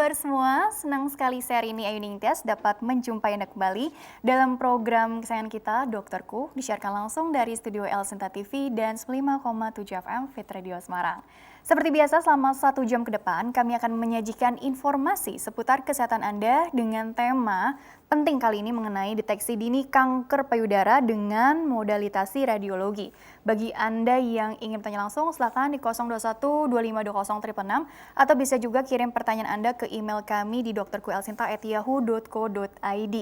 kabar semua? Senang sekali saya Rini Ayu Ningtyas dapat menjumpai Anda kembali dalam program kesayangan kita, Dokterku, disiarkan langsung dari studio El Sinta TV dan 95,7 FM Fit Radio Semarang. Seperti biasa, selama 1 jam ke depan, kami akan menyajikan informasi seputar kesehatan Anda dengan tema penting kali ini mengenai deteksi dini kanker payudara dengan modalitasi radiologi. Bagi Anda yang ingin bertanya langsung, silakan di 021 2520 666 atau bisa juga kirim pertanyaan Anda ke email kami di dokterkuelsinta@yahoo.co.id.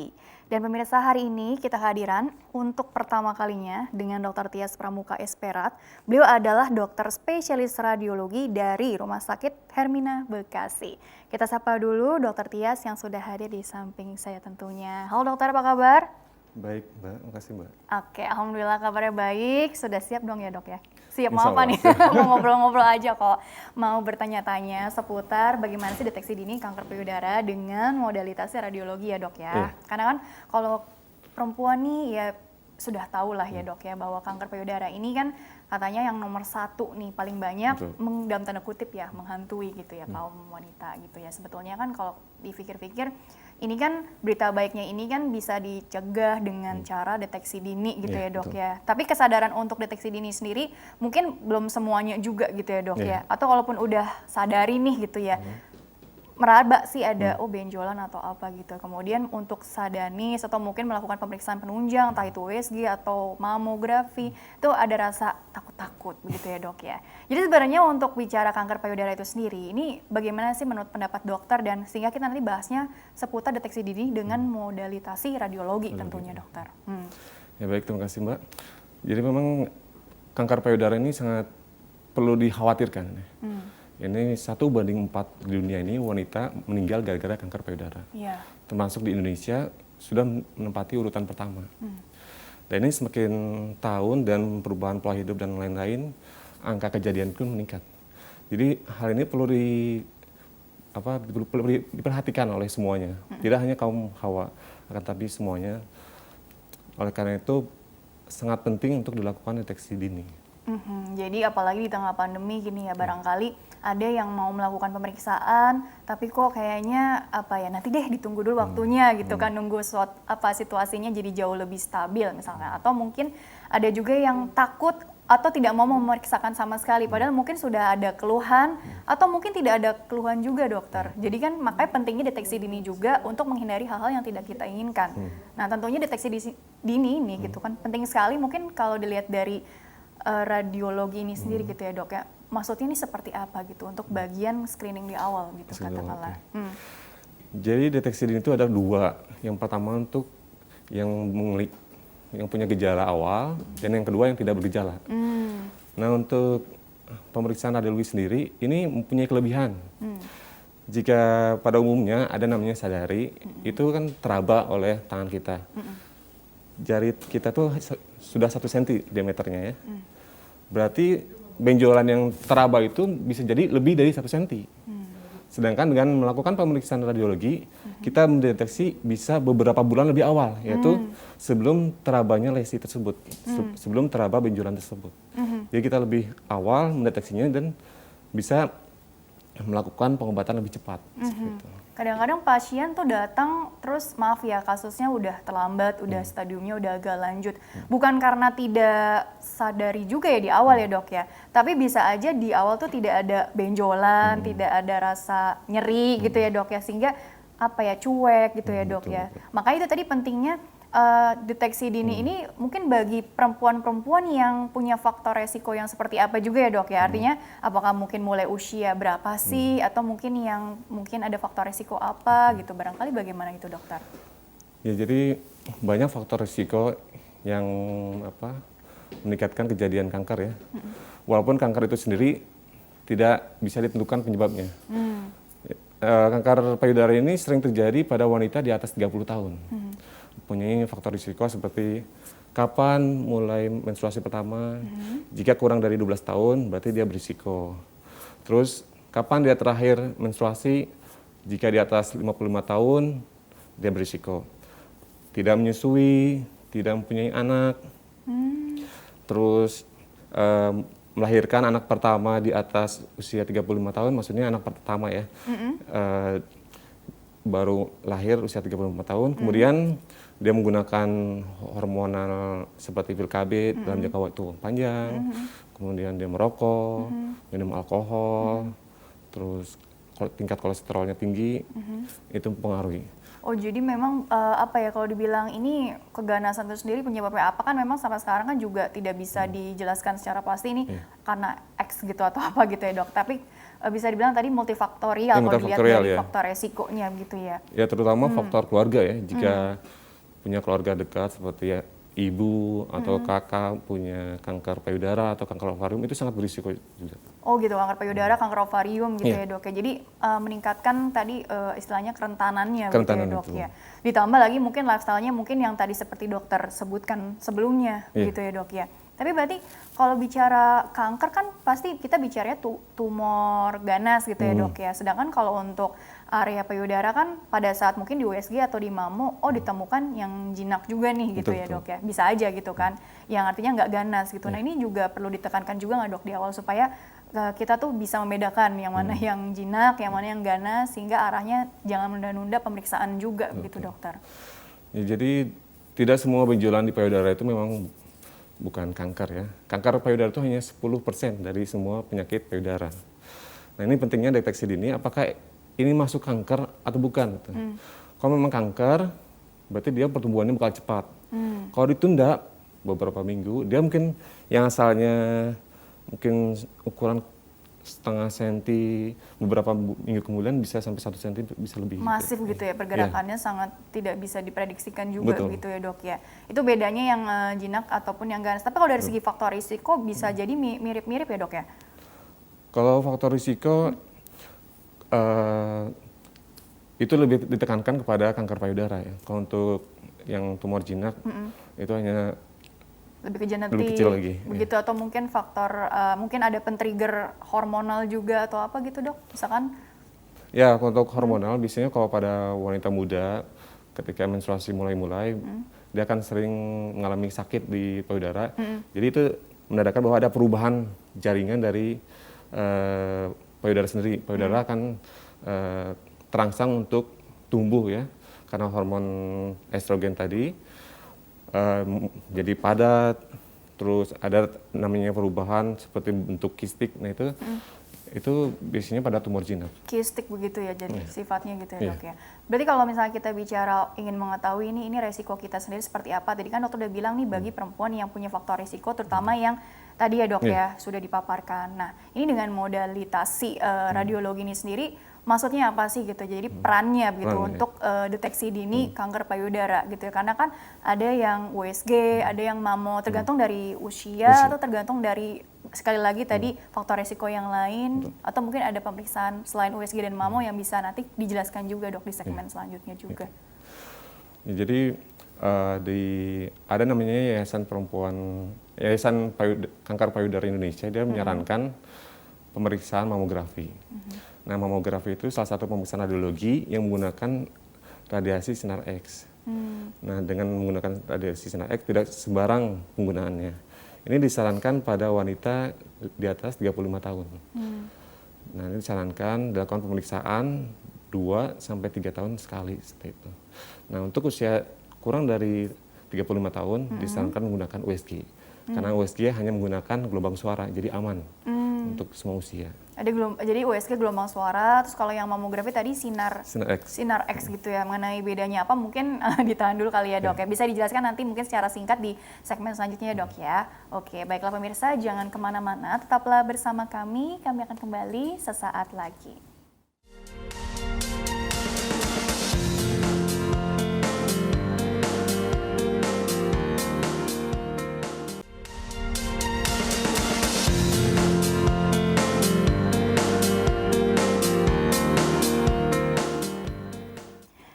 Dan pemirsa, hari ini kita hadiran untuk pertama kalinya dengan Dr. Tias Pramuka Esperat. Beliau adalah dokter spesialis radiologi dari Rumah Sakit Hermina Bekasi. Kita sapa dulu Dr. Tias yang sudah hadir di samping saya tentunya. Halo dokter, apa kabar? Baik Mbak, makasih Mbak. Oke, alhamdulillah kabarnya baik. Sudah siap dong ya dok ya? Siap, Insya mau apa Allah. nih? Mau ngobrol-ngobrol aja kok. Mau bertanya-tanya seputar bagaimana sih deteksi dini kanker payudara dengan modalitasnya radiologi ya dok ya? Karena kan kalau perempuan nih ya sudah tahu lah ya dok ya bahwa kanker payudara ini kan katanya yang nomor 1 nih paling banyak dalam tanda kutip ya menghantui gitu ya kaum wanita gitu ya. Sebetulnya kan kalau dipikir-pikir ini kan berita baiknya ini kan bisa dicegah dengan cara deteksi dini gitu ya dok ya. Tapi kesadaran untuk deteksi dini sendiri mungkin belum semuanya juga gitu ya dok ya. Atau kalaupun udah sadari nih gitu ya, meraba sih ada benjolan atau apa gitu. Kemudian untuk sadanis atau mungkin melakukan pemeriksaan penunjang, entah itu USG atau mamografi, itu ada rasa takut-takut begitu ya dok ya. Jadi sebenarnya untuk bicara kanker payudara itu sendiri, ini bagaimana sih menurut pendapat dokter, dan sehingga kita nanti bahasnya seputar deteksi dini dengan modalitasi radiologi tentunya dokter. Ya baik, terima kasih Mbak. Jadi memang kanker payudara ini sangat perlu dikhawatirkan. Ini 1 banding 4 di dunia ini wanita meninggal gara-gara kanker payudara. Termasuk di Indonesia sudah menempati urutan pertama. Dan ini semakin tahun dan perubahan pola hidup dan lain-lain, angka kejadian pun meningkat. Jadi hal ini perlu diperhatikan oleh semuanya. Tidak hanya kaum hawa, akan tapi semuanya. Oleh karena itu sangat penting untuk dilakukan deteksi dini. Jadi apalagi di tengah pandemi gini ya, barangkali ada yang mau melakukan pemeriksaan tapi kok kayaknya nanti deh ditunggu dulu waktunya gitu kan, nunggu situasinya jadi jauh lebih stabil misalkan, atau mungkin ada juga yang takut atau tidak mau memeriksakan sama sekali padahal mungkin sudah ada keluhan atau mungkin tidak ada keluhan juga dokter. Jadi kan makanya pentingnya deteksi dini juga untuk menghindari hal-hal yang tidak kita inginkan. Nah tentunya deteksi dini ini gitu kan penting sekali. Mungkin kalau dilihat dari radiologi ini sendiri gitu ya dok ya, maksudnya ini seperti apa gitu untuk bagian screening di awal gitu katakanlah. Jadi deteksi dini itu ada 2. Yang pertama untuk yang punya gejala awal, dan yang kedua yang tidak bergejala. Nah untuk pemeriksaan radiologi sendiri ini mempunyai kelebihan. Jika pada umumnya ada namanya sadari, itu kan teraba oleh tangan kita. Jari kita tuh sudah 1 cm diameternya ya. Berarti benjolan yang teraba itu bisa jadi lebih dari 1 cm. Sedangkan dengan melakukan pemeriksaan radiologi, kita mendeteksi bisa beberapa bulan lebih awal, yaitu sebelum terabanya lesi tersebut, sebelum teraba benjolan tersebut. Jadi kita lebih awal mendeteksinya dan bisa melakukan pengobatan lebih cepat. Kadang-kadang pasien tuh datang terus maaf ya kasusnya udah terlambat, udah stadiumnya udah agak lanjut. Bukan karena tidak sadari juga ya di awal ya dok ya, tapi bisa aja di awal tuh tidak ada benjolan, tidak ada rasa nyeri gitu ya dok ya, sehingga cuek gitu ya dok ya. Makanya itu tadi pentingnya deteksi dini ini mungkin bagi perempuan-perempuan yang punya faktor resiko yang seperti apa juga ya dok ya. Artinya apakah mungkin mulai usia berapa sih, atau mungkin yang mungkin ada faktor resiko apa gitu, barangkali bagaimana itu dokter? Ya jadi banyak faktor resiko yang meningkatkan kejadian kanker ya. Walaupun kanker itu sendiri tidak bisa ditentukan penyebabnya. Kanker payudara ini sering terjadi pada wanita di atas 30 tahun. Mempunyai faktor risiko seperti kapan mulai menstruasi pertama. Jika kurang dari 12 tahun berarti dia berisiko. Terus kapan dia terakhir menstruasi? Jika di atas 55 tahun dia berisiko. Tidak menyusui, tidak mempunyai anak. Terus melahirkan anak pertama di atas usia 35 tahun, maksudnya anak pertama ya. baru lahir usia 35 tahun, kemudian dia menggunakan hormonal seperti pil KB dalam jangka waktu panjang, kemudian dia merokok, minum alkohol, terus tingkat kolesterolnya tinggi, itu mempengaruhi. Oh jadi memang apa ya kalau dibilang ini keganasan itu sendiri penyebabnya apa kan memang sampai sekarang kan juga tidak bisa dijelaskan secara pasti ini karena X gitu atau apa gitu ya dok. Tapi bisa dibilang tadi multifaktorial kalau dilihat dari faktor resikonya gitu ya. Ya terutama faktor keluarga ya. Jika punya keluarga dekat seperti ya ibu atau kakak punya kanker payudara atau kanker ovarium itu sangat berisiko juga. Oh gitu, kanker payudara, kanker ovarium gitu ya dok ya. Jadi meningkatkan tadi istilahnya kerentanannya gitu ya dok ya. Ditambah lagi mungkin lifestyle-nya mungkin yang tadi seperti dokter sebutkan sebelumnya gitu ya dok ya. Tapi berarti kalau bicara kanker kan pasti kita bicaranya tumor ganas gitu ya dok ya. Sedangkan kalau untuk area payudara kan pada saat mungkin di USG atau di mammo, ditemukan yang jinak juga nih gitu ya dok ya. Bisa aja gitu kan, yang artinya nggak ganas gitu. Nah ini juga perlu ditekankan juga nggak dok di awal supaya kita tuh bisa membedakan yang mana yang jinak, yang mana yang ganas, sehingga arahnya jangan menunda-nunda pemeriksaan juga begitu dokter. Ya, jadi tidak semua benjolan di payudara itu memang bukan kanker ya. Kanker payudara itu hanya 10% dari semua penyakit payudara. Nah ini pentingnya deteksi dini apakah ini masuk kanker atau bukan. Kalau memang kanker, berarti dia pertumbuhannya bakal cepat. Kalau ditunda beberapa minggu, dia mungkin yang asalnya mungkin ukuran setengah senti, beberapa minggu kemudian bisa sampai 1 senti, bisa lebih. Masif gitu ya, pergerakannya sangat tidak bisa diprediksikan juga gitu ya dok ya. Itu bedanya yang jinak ataupun yang ganas. Tapi kalau dari segi faktor risiko bisa jadi mirip-mirip ya dok ya? Kalau faktor risiko, itu lebih ditekankan kepada kanker payudara ya. Kalau untuk yang tumor jinak, itu hanya lebih ke genetik, lebih kecil lagi, begitu atau mungkin faktor mungkin ada pentrigger hormonal juga atau apa gitu dok, misalkan? Ya untuk hormonal biasanya kalau pada wanita muda ketika menstruasi mulai-mulai, dia akan sering mengalami sakit di payudara. Jadi itu menandakan bahwa ada perubahan jaringan dari payudara sendiri. Payudara akan terangsang untuk tumbuh ya, karena hormon estrogen tadi. Jadi padat, terus ada namanya perubahan seperti bentuk kistik, nah itu biasanya pada tumor jinak. Kistik begitu ya, jadi sifatnya gitu ya dok ya. Berarti kalau misalnya kita bicara ingin mengetahui ini resiko kita sendiri seperti apa, tadi kan dokter udah bilang nih bagi perempuan yang punya faktor risiko, terutama yang tadi ya dok ya sudah dipaparkan. Nah ini dengan modalitasi radiologi ini sendiri, maksudnya apa sih gitu? Jadi perannya gitu untuk deteksi dini kanker payudara gitu ya. Karena kan ada yang USG, ada yang mammo, tergantung dari usia atau tergantung dari sekali lagi tadi faktor resiko yang lain atau mungkin ada pemeriksaan selain USG dan mammo yang bisa nanti dijelaskan juga dok di segmen selanjutnya juga. Ya, jadi ada namanya Yayasan Kanker Payudara Indonesia, dia menyarankan pemeriksaan mamografi. Nah, mamografi itu salah satu pemeriksaan radiologi yang menggunakan radiasi sinar X. Nah, dengan menggunakan radiasi sinar X tidak sembarang penggunaannya. Ini disarankan pada wanita di atas 35 tahun. Nah, ini disarankan dilakukan pemeriksaan 2-3 tahun sekali seperti itu. Nah, untuk usia kurang dari 35 tahun disarankan menggunakan USG. Karena USG hanya menggunakan gelombang suara, jadi aman untuk semua usia. Jadi USG gelombang suara, terus kalau yang mamografi tadi sinar X gitu ya. Mengenai bedanya apa mungkin ditahan dulu kali ya dok ya. Bisa dijelaskan nanti mungkin secara singkat di segmen selanjutnya ya dok ya. Oke, baiklah pemirsa, jangan kemana-mana, tetaplah bersama kami akan kembali sesaat lagi.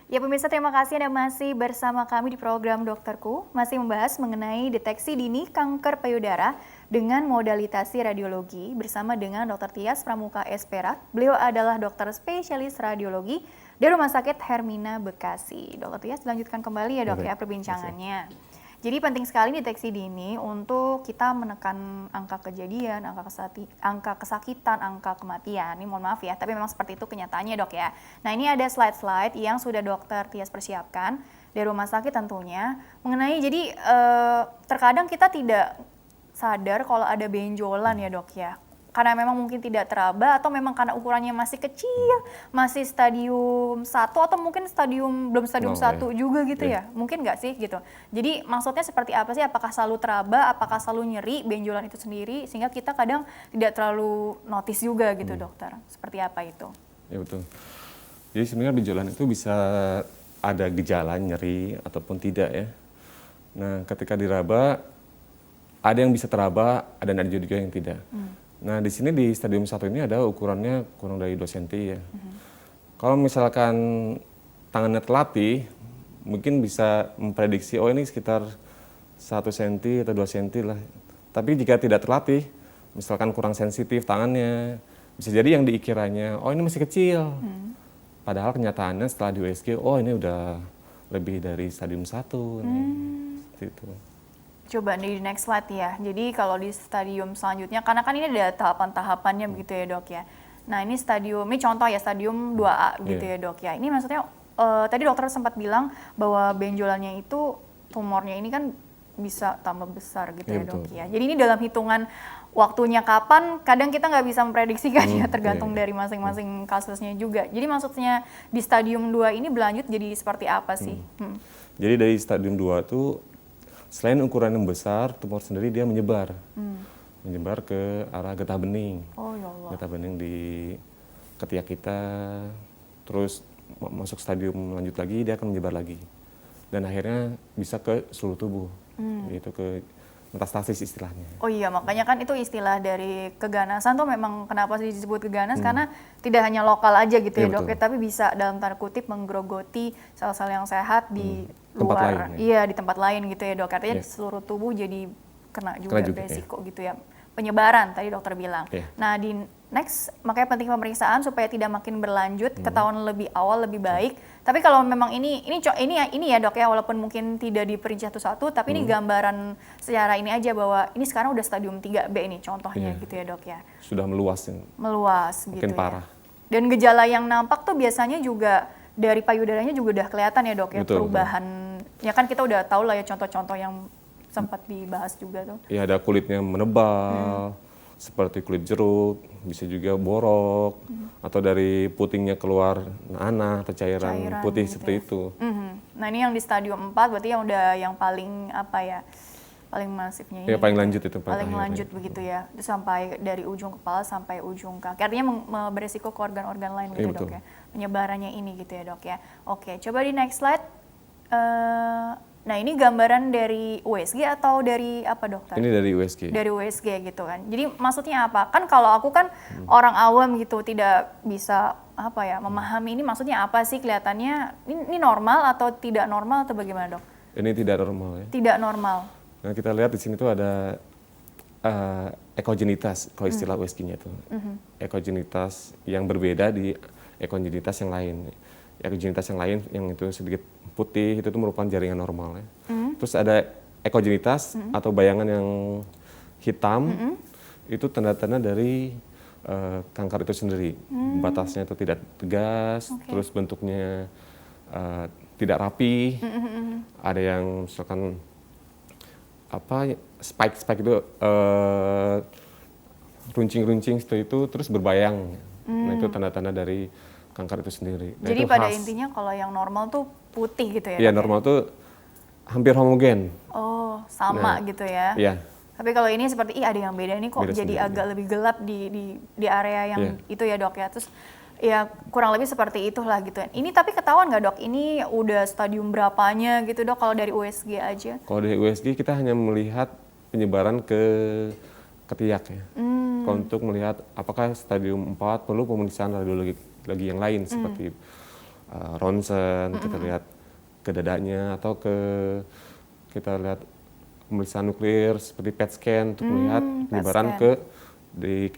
Ya pemirsa, terima kasih Anda masih bersama kami di program Dokterku, masih membahas mengenai deteksi dini kanker payudara dengan modalitasi radiologi bersama dengan Dr. Tias Pramuka Esperat. Beliau adalah dokter spesialis radiologi dari Rumah Sakit Hermina Bekasi. Dr. Tias, dilanjutkan kembali ya dok ya perbincangannya. Jadi penting sekali deteksi dini untuk kita menekan angka kejadian, angka kesakitan, angka kematian. Ini mohon maaf ya, tapi memang seperti itu kenyataannya dok ya. Nah ini ada slide-slide yang sudah dokter Tias persiapkan dari rumah sakit tentunya mengenai jadi terkadang kita tidak sadar kalau ada benjolan ya dok ya. Karena memang mungkin tidak teraba atau memang karena ukurannya masih kecil, masih stadium 1 atau mungkin belum stadium 1 juga gitu ya. Mungkin nggak sih gitu. Jadi maksudnya seperti apa sih? Apakah selalu teraba, apakah selalu nyeri benjolan itu sendiri sehingga kita kadang tidak terlalu notice juga gitu dokter. Seperti apa itu? Ya betul. Jadi sebenarnya benjolan itu bisa ada gejala nyeri ataupun tidak ya. Nah, ketika diraba ada yang bisa teraba, ada juga yang tidak. Nah, di sini di stadium 1 ini ada ukurannya kurang dari 2 cm ya. Kalau misalkan tangannya terlatih, mungkin bisa memprediksi, oh ini sekitar 1 cm atau 2 cm lah. Tapi jika tidak terlatih, misalkan kurang sensitif tangannya, bisa jadi yang dikiranya, oh ini masih kecil. Padahal kenyataannya setelah di USG, oh ini udah lebih dari stadium 1. Gitu. Coba di next slide ya. Jadi kalau di stadium selanjutnya, karena kan ini ada tahapan-tahapannya begitu ya dok ya. Nah ini stadium, ini contoh ya stadium 2A gitu ya dok ya. Ini maksudnya tadi dokter sempat bilang bahwa benjolannya itu tumornya ini kan bisa tambah besar gitu ya dok ya. Jadi ini dalam hitungan waktunya kapan, kadang kita nggak bisa memprediksikan ya tergantung dari masing-masing kasusnya juga. Jadi maksudnya di stadium 2 ini berlanjut jadi seperti apa sih? Jadi dari stadium 2 itu selain ukuran yang besar, tumor sendiri dia menyebar. Menyebar ke arah getah bening. Oh ya Allah. Getah bening di ketiak kita, terus masuk stadium lanjut lagi, dia akan menyebar lagi. Dan akhirnya bisa ke seluruh tubuh, yaitu ke metastasis istilahnya. Oh iya, makanya kan itu istilah dari keganasan tuh memang kenapa sih disebut keganas, karena tidak hanya lokal aja gitu ya dok, tapi bisa dalam tanda kutip menggerogoti sel-sel yang sehat di luar, di tempat lain gitu ya dok. Artinya seluruh tubuh jadi kena juga resiko gitu ya. Penyebaran tadi dokter bilang. Nah di next, makanya penting pemeriksaan supaya tidak makin berlanjut, ketahuan lebih awal lebih baik. Tapi kalau memang ini ya dok ya, walaupun mungkin tidak diperinci satu-satu, tapi ini gambaran secara ini aja bahwa ini sekarang udah stadium 3B ini contohnya gitu ya dok ya. Sudah meluas. Meluas gitu mungkin parah. Ya. Dan gejala yang nampak tuh biasanya juga dari payudaranya juga udah kelihatan ya dok ya, perubahan. Ya kan kita udah tahu lah ya contoh-contoh yang sempat dibahas juga tuh. Ya ada kulitnya menebal, seperti kulit jeruk, bisa juga borok, atau dari putingnya keluar nanah atau cairan putih gitu seperti itu. Nah ini yang di stadium 4 berarti yang udah yang paling apa ya, paling masifnya ini. Ya paling lanjut itu. Paling lanjut begitu ya, itu sampai dari ujung kepala sampai ujung kaki. Artinya beresiko ke organ-organ lain gitu dok ya. Penyebarannya ini gitu ya dok ya. Oke, coba di next slide. Nah ini gambaran dari USG atau dari apa dokter? Ini dari USG. Dari USG gitu kan. Jadi maksudnya apa? Kan kalau aku kan orang awam gitu tidak bisa apa ya memahami ini maksudnya apa sih, kelihatannya ini normal atau tidak normal atau bagaimana dok? Ini tidak normal ya. Tidak normal. Nah kita lihat di sini tuh ada ekogenitas kalau istilah USG-nya itu. Ekogenitas yang berbeda di ekogenitas yang lain. Ekogenitas yang lain yang itu sedikit putih itu tuh merupakan jaringan normal ya. Terus ada ekogenitas atau bayangan yang hitam itu tanda-tanda dari kanker itu sendiri. Batasnya itu tidak tegas, terus bentuknya tidak rapi. Ada yang misalkan apa spike itu runcing-runcing seperti itu terus berbayang. Nah itu tanda-tanda dari kanker itu sendiri. Nah, jadi itu pada khas. intinya kalau yang normal tuh putih gitu ya? Iya normal tuh hampir homogen. Oh sama gitu ya? Iya. Tapi kalau ini seperti ada yang beda nih kok beda jadi agak lebih gelap di area yang itu ya dok ya. Terus ya kurang lebih seperti itulah gitu. Ini tapi ketahuan nggak dok? Ini udah stadium berapanya gitu dok kalau dari USG aja? Kalau dari USG kita hanya melihat penyebaran ke ketiak ya. Kalau untuk melihat apakah stadium 4 perlu pemeriksaan radiologi yang lain seperti ronsen, kita lihat ke dadanya atau kita lihat pemeriksaan nuklir seperti PET scan untuk melihat penyebaran ke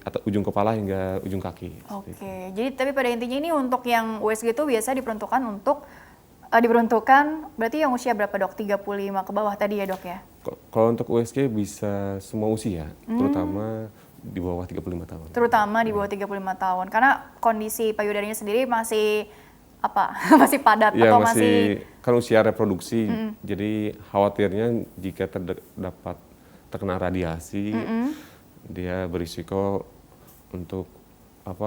atau ujung kepala hingga ujung kaki. Oke, jadi tapi pada intinya ini untuk yang USG itu biasa diperuntukkan untuk diperuntukkan berarti yang usia berapa dok? 35 ke bawah tadi ya dok ya? Kalau untuk USG bisa semua usia, terutama di bawah 35 tahun. Terutama di bawah 35 tahun, karena kondisi payudaranya sendiri masih apa? masih padat Ya, atau masih kan usia reproduksi, jadi khawatirnya jika terdapat terkena radiasi, dia berisiko untuk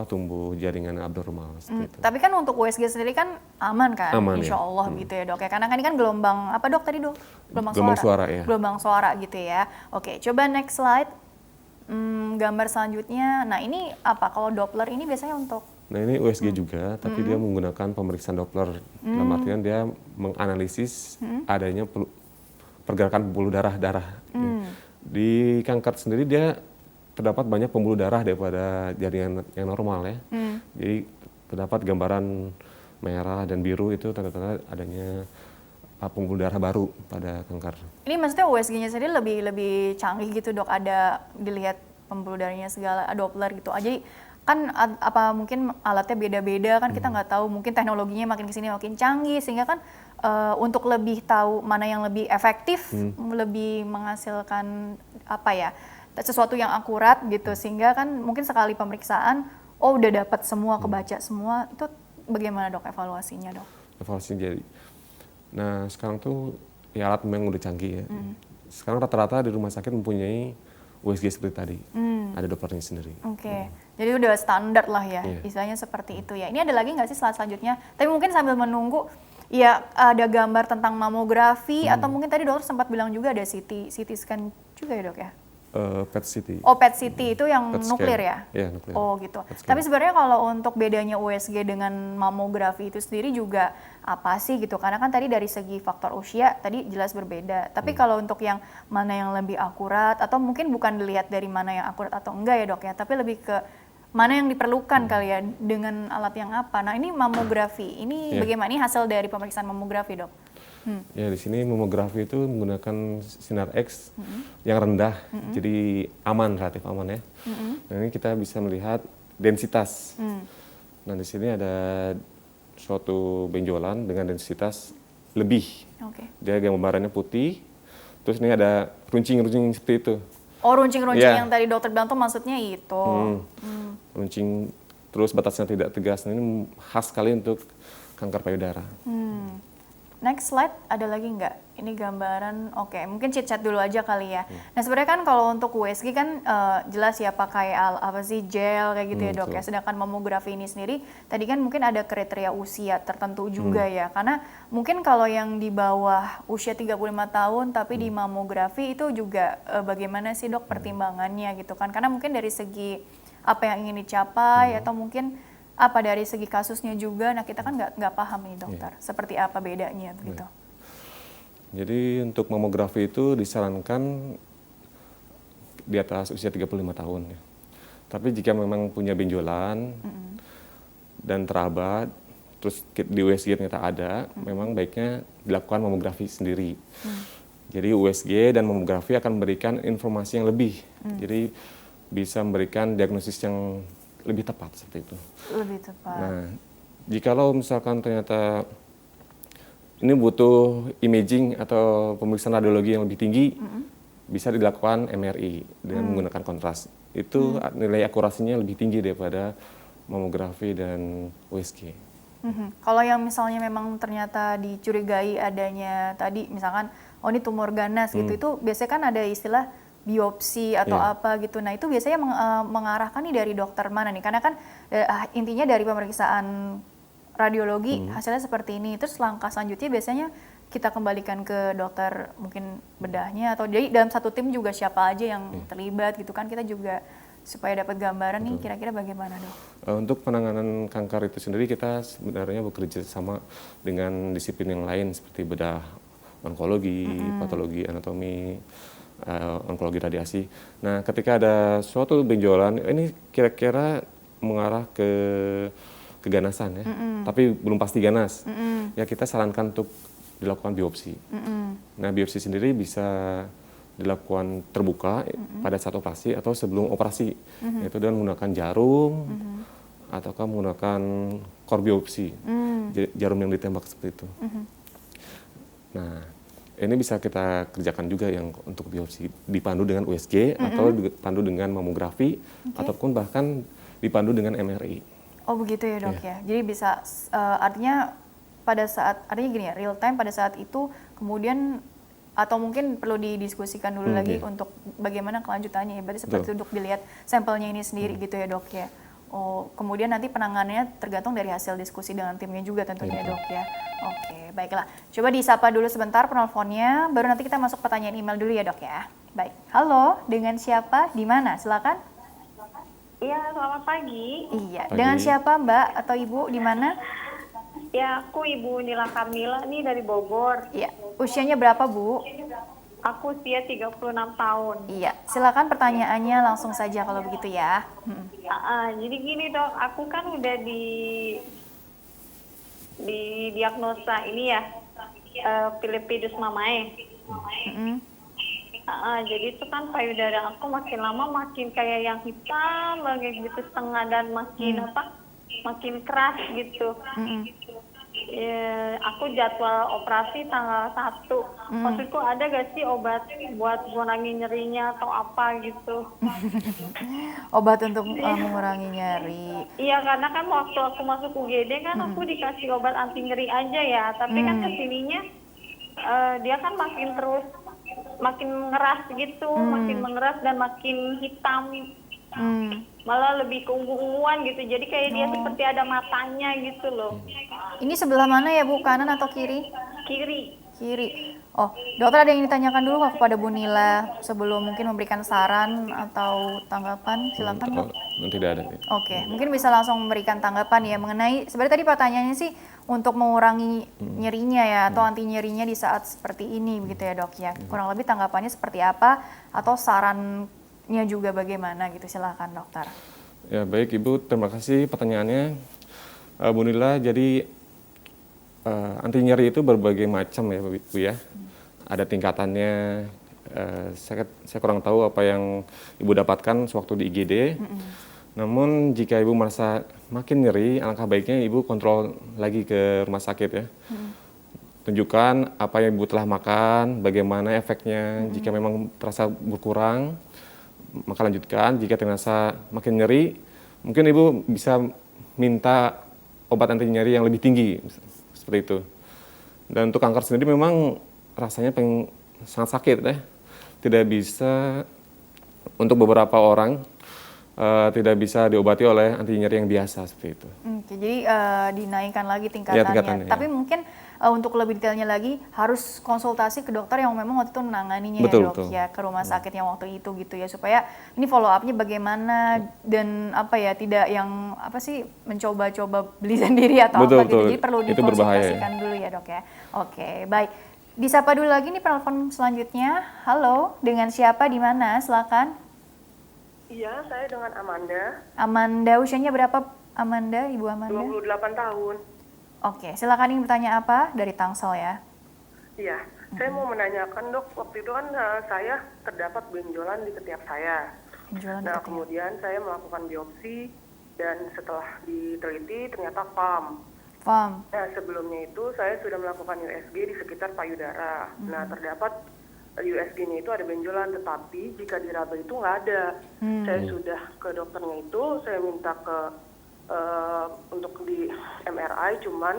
tumbuh jaringan abnormal seperti itu. Tapi kan untuk USG sendiri kan aman kan, Aman, insya ya. Allah gitu ya dok ya. Karena kan ini kan gelombang apa dok tadi dok? Gelombang suara, ya. Gelombang suara gitu ya. Oke, coba next slide. Gambar selanjutnya. Nah ini apa? Kalau Doppler ini biasanya untuk? Nah ini USG juga, tapi dia menggunakan pemeriksaan Doppler. Dalam artian dia menganalisis adanya pergerakan pembuluh darah. Di kanker sendiri dia terdapat banyak pembuluh darah daripada jaringan yang normal ya. Jadi terdapat gambaran merah dan biru itu tanda-tanda adanya pembuluh darah baru pada kanker. Ini maksudnya USG-nya sendiri lebih canggih gitu dok, ada dilihat pembuluh darahnya segala, Doppler gitu. Jadi kan apa mungkin alatnya beda-beda kan, kita nggak tahu, mungkin teknologinya makin kesini makin canggih sehingga kan untuk lebih tahu mana yang lebih efektif, lebih menghasilkan apa ya, sesuatu yang akurat gitu, sehingga kan mungkin sekali pemeriksaan udah dapat semua, kebaca semua. Itu bagaimana dok evaluasinya dok? Evaluasinya jadi, nah sekarang tuh ya alat memang udah canggih ya. Sekarang rata-rata di rumah sakit mempunyai USG seperti tadi, ada Dopplernya sendiri. Oke. Jadi udah standar lah ya, istilahnya seperti itu ya. Ini ada lagi nggak sih slide selanjutnya? Tapi mungkin sambil menunggu, ya ada gambar tentang mamografi atau mungkin tadi dokter sempat bilang juga ada CT scan juga ya dok ya? PET CT. Oh, PET CT itu yang PET nuklir scan. ya? Iya, nuklir. Oh gitu. Tapi sebenarnya kalau untuk bedanya USG dengan mamografi itu sendiri juga apa sih gitu? Karena kan tadi dari segi faktor usia tadi jelas berbeda. Tapi kalau untuk yang mana yang lebih akurat, atau mungkin bukan dilihat dari mana yang akurat atau enggak ya dok ya, tapi lebih ke mana yang diperlukan kali ya dengan alat yang apa. Nah ini mamografi, ini bagaimana? Ini hasil dari pemeriksaan mamografi dok? Ya di sini mamografi itu menggunakan sinar X yang rendah, jadi aman, relatif aman ya. Nah ini kita bisa melihat densitas. Nah di sini ada suatu benjolan dengan densitas lebih. Dia gambarannya putih, terus ini ada runcing-runcing seperti itu. Oh runcing-runcing yang tadi dokter bilang tuh maksudnya itu. Runcing, terus batasnya tidak tegas. Nah, ini khas sekali untuk kanker payudara. Next slide, ada lagi nggak? Ini gambaran, oke, mungkin chit-chat dulu aja kali ya. Nah sebenarnya kan kalau untuk USG kan jelas ya pakai apa sih, gel kayak gitu ya dok ya. Sedangkan mamografi ini sendiri, tadi kan mungkin ada kriteria usia tertentu juga ya. Karena mungkin kalau yang di bawah usia 35 tahun tapi di mamografi itu juga bagaimana sih dok pertimbangannya gitu kan. Karena mungkin dari segi apa yang ingin dicapai atau mungkin apa dari segi kasusnya juga, nah kita kan nggak paham nih dokter, seperti apa bedanya begitu. Jadi untuk mamografi itu disarankan di atas usia 35 tahun ya. Tapi jika memang punya benjolan dan terabat, terus di USG ternyata ada, memang baiknya dilakukan mamografi sendiri. Jadi USG dan mamografi akan memberikan informasi yang lebih, jadi bisa memberikan diagnosis yang lebih tepat seperti itu. Lebih tepat. Nah, jikalau misalkan ternyata ini butuh imaging atau pemeriksaan radiologi yang lebih tinggi, bisa dilakukan MRI dengan menggunakan kontras. Itu nilai akurasinya lebih tinggi daripada mamografi dan USG. Kalau yang misalnya memang ternyata dicurigai adanya tadi, misalkan ini tumor ganas gitu, itu biasanya kan ada istilah biopsi atau apa gitu. Nah itu biasanya mengarahkan nih dari dokter mana nih? Karena kan intinya dari pemeriksaan radiologi hasilnya seperti ini. Terus langkah selanjutnya biasanya kita kembalikan ke dokter mungkin bedahnya, atau jadi dalam satu tim juga siapa aja yang terlibat gitu kan, kita juga supaya dapat gambaran nih kira-kira bagaimana dok? Untuk penanganan kanker itu sendiri kita sebenarnya bekerja sama dengan disiplin yang lain seperti bedah onkologi, patologi anatomi, onkologi radiasi. Nah, ketika ada suatu benjolan, ini kira-kira mengarah ke keganasan ya, tapi belum pasti ganas. Ya kita sarankan untuk dilakukan biopsi. Nah, biopsi sendiri bisa dilakukan terbuka pada saat operasi atau sebelum operasi, yaitu dengan menggunakan jarum ataukah menggunakan core biopsi, jarum yang ditembak seperti itu. Nah, ini bisa kita kerjakan juga yang untuk biopsi dipandu dengan USG atau dipandu dengan mamografi ataupun bahkan dipandu dengan MRI. Oh begitu ya dok ya. Jadi bisa artinya artinya gini ya, real time pada saat itu kemudian atau mungkin perlu didiskusikan dulu lagi untuk bagaimana kelanjutannya ya. Berarti seperti itu untuk dilihat sampelnya ini sendiri gitu ya dok ya. Oh, kemudian nanti penanganannya tergantung dari hasil diskusi dengan timnya juga tentunya dok ya. Oke, baiklah. Coba disapa dulu sebentar penelponnya, baru nanti kita masuk pertanyaan email dulu ya dok ya. Baik, halo, dengan siapa, di mana? Silakan. Iya, selamat pagi. Iya, Pagi. dengan siapa mbak atau ibu, di mana? Ya, aku Ibu Nila Kamila nih dari Bogor. Iya, usianya berapa bu? Aku usia 36 tahun. Iya, silakan pertanyaannya langsung saja kalau begitu ya. Jadi gini dok, aku kan udah di diagnosa ini ya, Filipidus mamae. Jadi itu kan payudara aku makin lama makin kayak yang hitam banget gitu setengah dan makin keras gitu. Ya, aku jadwal operasi tanggal 1. Maksudku ada gak sih obat buat mengurangi nyerinya atau apa gitu? Obat untuk mengurangi nyeri. Iya, karena kan waktu aku masuk UGD kan aku dikasih obat anti nyeri aja ya. Tapi kan kesininya dia kan makin ngeras gitu, makin mengeras dan makin hitam. Malah lebih keungu-unguan gitu. Jadi kayak dia seperti ada matanya gitu loh. Ini sebelah mana ya bu, kanan atau kiri? Kiri. Kiri. Oh, dokter ada yang ditanyakan dulu nggak kepada Bu Nila sebelum mungkin memberikan saran atau tanggapan? Silakan dok. Tidak ada. Oke, mungkin bisa langsung memberikan tanggapan ya mengenai sebenarnya tadi pertanyaannya sih untuk mengurangi nyerinya ya atau anti nyerinya di saat seperti ini begitu ya dok ya. Kurang lebih tanggapannya seperti apa atau sarannya juga bagaimana gitu, silakan dokter. Ya baik Ibu, terima kasih pertanyaannya. Bu Nila, jadi anti nyeri itu berbagai macam ya Bu ya. Ada tingkatannya, saya kurang tahu apa yang Ibu dapatkan sewaktu di IGD. Namun jika Ibu merasa makin nyeri, alangkah baiknya Ibu kontrol lagi ke rumah sakit ya. Tunjukkan apa yang Ibu telah makan, bagaimana efeknya. Jika memang terasa berkurang, maka lanjutkan. Jika terasa makin nyeri, mungkin Ibu bisa minta obat anti nyeri yang lebih tinggi, seperti itu. Dan untuk kanker sendiri memang rasanya sangat sakit ya. Tidak bisa, untuk beberapa orang tidak bisa diobati oleh anti nyeri yang biasa seperti itu. Oke, jadi dinaikkan lagi tingkatannya. Ya, tingkatannya. Tapi mungkin untuk lebih detailnya lagi harus konsultasi ke dokter yang memang waktu itu menanganinya Betul, ya dok betul. ya, ke rumah sakit yang waktu itu gitu ya, supaya ini follow up-nya bagaimana dan apa ya, tidak yang apa sih mencoba-coba beli sendiri atau Betul, apa gitu. betul. Jadi perlu Itu berbahaya ya. dikonsultasikan dulu ya dok ya. Oke, baik. Disapa dulu lagi nih penelpon selanjutnya. Halo, dengan siapa, di mana? Silakan. Iya, saya dengan Amanda. Amanda, usianya berapa Amanda, Ibu Amanda? 28 tahun. Oke, silakan, ingin bertanya apa? Dari Tangsel ya. Iya, saya mau menanyakan dok, waktu itu kan saya terdapat benjolan di ketiak saya. Penjualan Nah, gitu ya. kemudian saya melakukan biopsi dan setelah diteliti ternyata PAM. Paham. Nah, sebelumnya itu saya sudah melakukan USG di sekitar payudara. Nah, terdapat USG-nya itu ada benjolan, tetapi jika diraba itu nggak ada. Saya sudah ke dokternya itu, saya minta ke untuk di MRI, cuman